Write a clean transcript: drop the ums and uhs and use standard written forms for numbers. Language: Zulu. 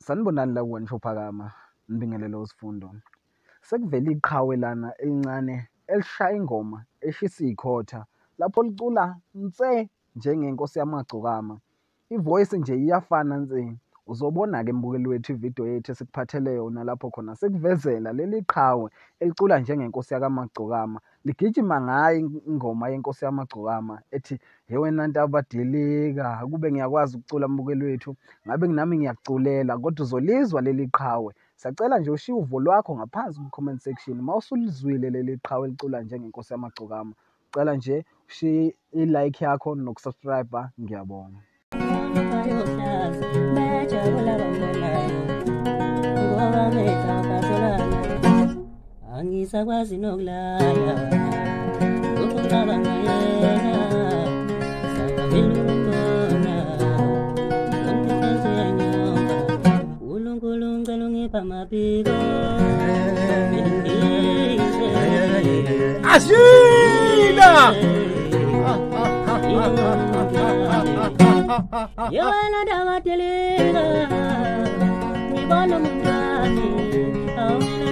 Sanibonani la kuwanisho phakama, nibingelele usifundo. Sekuvela iqhawe lana elincane elishaya ingoma eshisa ikhotha lapho licula nse njengenkosi yamagcokama. Ivoice nje iyafana nse. Uzobona-ke mbukeli wethu ividiyo yethu esikuphathele yona lapho khona sekuvezela leli qhawe elicula njengenkosi yakamagcokama. Ligijima ngayo ingoma yenkosi yamagcokama ethi, he wena ntabadilika, kube ngiyakwazi ukucula mbukeli wethu. Ngabe nami ngiyakuculela kodwa uzolizwa leli qhawe. Sacela nje ushiye uvo lwakho ngaphansi ku-comment section uma usulizwile leli qhawe elicula njengenkosi yamagcokama. Ucela nje ushiye i-like yakho nokusubscribe, ngiyabonga. Angisakwazi nokulala ukucabanga yena sakabelungona ngomthetho yanyonga uNkulunkulu ngicela ungipha amabiko Ashila yena ndabadeleka ngibona umntwana awumina